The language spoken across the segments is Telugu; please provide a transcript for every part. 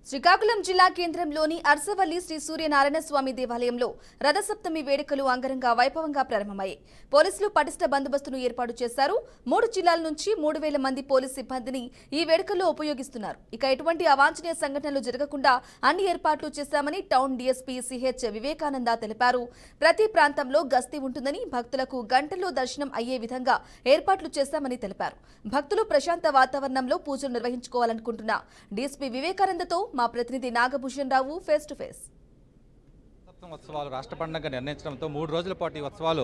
శ్రీకాకుళం జిల్లా కేంద్రంలోని అర్సవల్లి శ్రీ సూర్యనారాయణ స్వామి దేవాలయంలో రథసప్తమి వేడుకలు అంగరంగ వైభవంగా ప్రారంభమయ్యాయి. పోలీసులు పటిష్ట బందోబస్తును ఏర్పాటు చేశారు. 3 జిల్లాల నుంచి 3000 మంది పోలీసు సిబ్బందిని ఈ వేడుకల్లో ఉపయోగిస్తున్నారు. ఇక ఎటువంటి అవాంఛనీయ సంఘటనలు జరగకుండా అన్ని ఏర్పాట్లు చేశామని టౌన్ డీఎస్పీ సిహెచ్ వివేకానంద తెలిపారు. ప్రతి ప్రాంతంలో గస్తీ ఉంటుందని, భక్తులకు గంటల్లో దర్శనం అయ్యే విధంగా ఏర్పాట్లు చేశామని తెలిపారు. భక్తులు ప్రశాంత వాతావరణంలో పూజలు నిర్వహించుకోవాలనుకుంటున్న డీఎస్పీ వివేకానందతో మా ప్రతినిధి నాగభూషణ్ రావు ఫేస్ టు ఫేస్. ఉత్సవాలు రాష్ట్ర పండుగ నిర్ణయించడంతో 3 రోజుల పాటు ఈ ఉత్సవాలు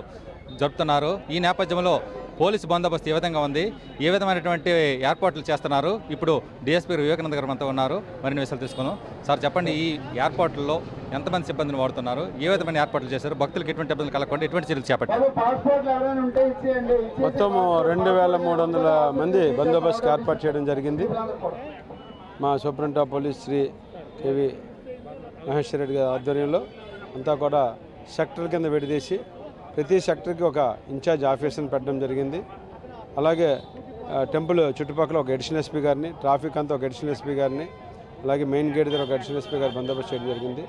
జరుపుతున్నారు. ఈ నేపథ్యంలో పోలీసు బందోబస్తు ఏ విధంగా ఉంది, ఏ విధమైనటువంటి ఏర్పాట్లు చేస్తున్నారు, ఇప్పుడు డీఎస్పీ వివేకానంద గారు మనతో ఉన్నారు. మరిన్ని విషయాలు తీసుకుందాం. సార్ చెప్పండి, ఈ ఏర్పాట్లలో ఎంతమంది సిబ్బందిని వాడుతున్నారు, ఏ విధమైన ఏర్పాట్లు చేశారు, భక్తులకు ఎటువంటి ఇబ్బందులు కలగకుండా ఎటువంటి చర్యలు చేపట్టారు? మొత్తం 2300 మంది బందోబస్తు ఏర్పాటు చేయడం జరిగింది. మా superintendent of police Shri KV Maheshwara Reddy గారి ఆధ్వర్యంలో అంతా కూడా సెక్టర్ కింద విడదీసి ప్రతి సెక్టర్కి ఒక ఇన్ఛార్జ్ ఆఫీసర్ని పెట్టడం జరిగింది. అలాగే టెంపుల్ చుట్టుపక్కల ఒక అడిషనల్ ఎస్పీ గారిని, ట్రాఫిక్ అంతా ఒక అడిషనల్ ఎస్పీ గారిని, అలాగే మెయిన్ గేట్ దగ్గర ఒక అడిషనల్ ఎస్పీ గారు బందోబస్తు చేయడం జరిగింది.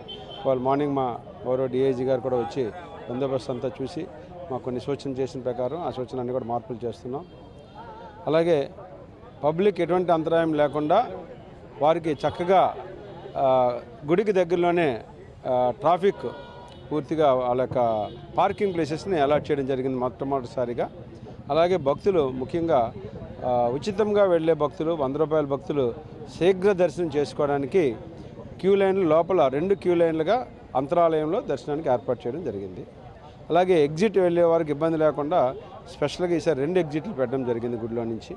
వాళ్ళు మార్నింగ్ మా గౌరవ డిఐజీ గారు కూడా వచ్చి బందోబస్తు అంతా చూసి మాకు కొన్ని సూచనలు చేసిన ప్రకారం ఆ సూచనలన్నీ కూడా మార్పులు చేస్తున్నాం. అలాగే పబ్లిక్ ఎటువంటి అంతరాయం లేకుండా వారికి చక్కగా గుడికి దగ్గరలోనే ట్రాఫిక్ పూర్తిగా వాళ్ళ యొక్క పార్కింగ్ ప్లేసెస్ని అలాట్ చేయడం జరిగింది మొట్టమొదటిసారిగా. అలాగే భక్తులు ముఖ్యంగా ఉచితంగా వెళ్ళే భక్తులు, 100 రూపాయల భక్తులు శీఘ్ర దర్శనం చేసుకోవడానికి క్యూ లైన్లు లోపల 2 క్యూ లైన్లుగా అంతరాలయంలో దర్శనానికి ఏర్పాటు చేయడం జరిగింది. అలాగే ఎగ్జిట్ వెళ్ళే వారికి ఇబ్బంది లేకుండా స్పెషల్గా ఈసారి 2 ఎగ్జిట్లు పెట్టడం జరిగింది గుడిలో నుంచి.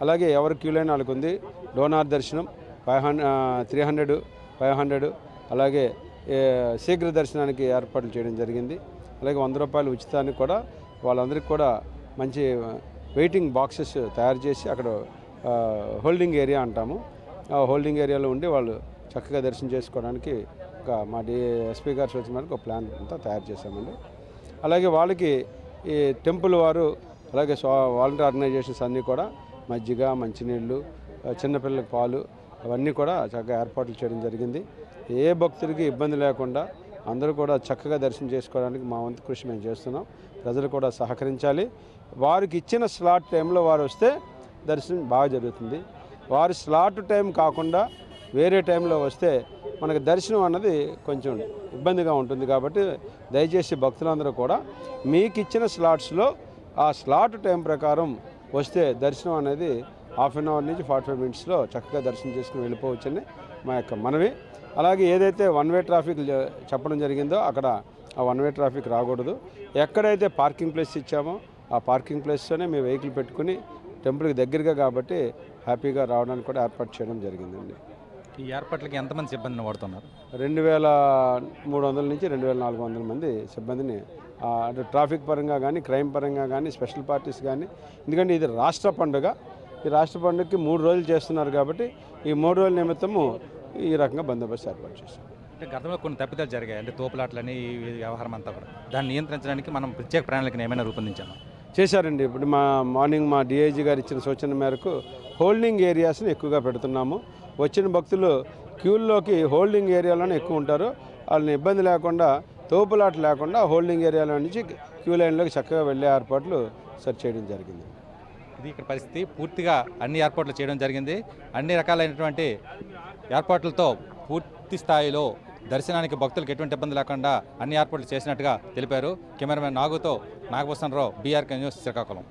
అలాగే ఎవరి క్యూ లైన్ వాళ్ళకు ఉంది. డోనార్ దర్శనం 300, 500, అలాగే శీఘ్ర దర్శనానికి ఏర్పాట్లు చేయడం జరిగింది. అలాగే 100 రూపాయల ఉచితానికి కూడా వాళ్ళందరికీ కూడా మంచి వెయిటింగ్ బాక్సెస్ తయారు చేసి అక్కడ హోల్డింగ్ ఏరియా అంటాము, ఆ హోల్డింగ్ ఏరియాలో ఉండి వాళ్ళు చక్కగా దర్శనం చేసుకోవడానికి మా ఎస్పీ గారు సూచన మేరకు ఒక ప్లాన్ అంతా తయారు చేశామండి. అలాగే వాళ్ళకి ఈ టెంపుల్ వారు అలాగే వాలంటీర్ ఆర్గనైజేషన్స్ అన్నీ కూడా మజ్జిగ, మంచినీళ్ళు, చిన్నపిల్లలకు పాలు అవన్నీ కూడా చక్కగా ఏర్పాట్లు చేయడం జరిగింది. ఏ భక్తుడికి ఇబ్బంది లేకుండా అందరూ కూడా చక్కగా దర్శనం చేసుకోవడానికి మా వంతు కృషి మేము చేస్తున్నాం. ప్రజలు కూడా సహకరించాలి. వారికి ఇచ్చిన స్లాట్ టైంలో వారు వస్తే దర్శనం బాగా జరుగుతుంది. వారి స్లాట్ టైం కాకుండా వేరే టైంలో వస్తే మనకు దర్శనం అన్నది కొంచెం ఇబ్బందిగా ఉంటుంది. కాబట్టి దయచేసి భక్తులందరూ కూడా మీకు ఇచ్చిన స్లాట్స్లో ఆ స్లాట్ టైం ప్రకారం వస్తే దర్శనం అనేది 1/2 అవర్ నుంచి 45 మినిట్స్లో చక్కగా దర్శనం చేసుకుని వెళ్ళిపోవచ్చని మా యొక్క మనవి. అలాగే ఏదైతే 1 వే ట్రాఫిక్ చెప్పడం జరిగిందో అక్కడ ఆ 1 వే ట్రాఫిక్ రాకూడదు. ఎక్కడైతే పార్కింగ్ ప్లేస్ ఇచ్చామో ఆ పార్కింగ్ ప్లేస్తోనే మేము వెహికల్ పెట్టుకుని టెంపుల్కి దగ్గరగా కాబట్టి హ్యాపీగా రావడానికి కూడా ఏర్పాటు చేయడం జరిగిందండి. ఈ ఏర్పాట్లకి ఎంతమంది సిబ్బందిని వాడుతున్నారు? 2300 నుంచి 2400 మంది సిబ్బందిని అంటే ట్రాఫిక్ పరంగా కానీ, క్రైమ్ పరంగా కానీ, స్పెషల్ పార్టీస్ కానీ, ఎందుకంటే ఇది రాష్ట్ర పండుగ. ఈ రాష్ట్ర పండుగకి 3 రోజులు చేస్తున్నారు కాబట్టి ఈ 3 రోజుల నిమిత్తము ఈ రకంగా బందోబస్తు ఏర్పాటు చేస్తాం. అంటే గతంలో కొన్ని తప్పిదాలు జరిగాయి, అంటే తోపులాట్లని ఈ వ్యవహారం అంతా కూడా దాన్ని నియంత్రించడానికి మనం ప్రత్యేక ప్రణాళికను ఏమైనా రూపొందించామా? చేశారండి. ఇప్పుడు మార్నింగ్ మా డిఐజీ గారు ఇచ్చిన సూచన మేరకు హోల్డింగ్ ఏరియాస్ని ఎక్కువగా పెడుతున్నాము. వచ్చిన భక్తులు క్యూల్లోకి హోల్డింగ్ ఏరియాలోనే ఎక్కువ ఉంటారు. వాళ్ళని ఇబ్బంది లేకుండా, తోపులాట లేకుండా హోల్డింగ్ ఏరియాలో నుంచి క్యూ లైన్లోకి చక్కగా వెళ్ళే ఏర్పాట్లు సెర్చ్ చేయడం జరిగింది. ఇది ఇక్కడ పరిస్థితి. పూర్తిగా అన్ని ఏర్పాట్లు చేయడం జరిగింది. అన్ని రకాలైనటువంటి ఏర్పాట్లతో పూర్తి స్థాయిలో దర్శనానికి భక్తులకు ఎటువంటి ఇబ్బంది లేకుండా అన్ని ఏర్పాట్లు చేసినట్టుగా తెలిపారు. కెమెరామెన్ నాగుతో నాగభూషణ్ రావు, బీఆర్కే న్యూస్, శ్రీకాకుళం.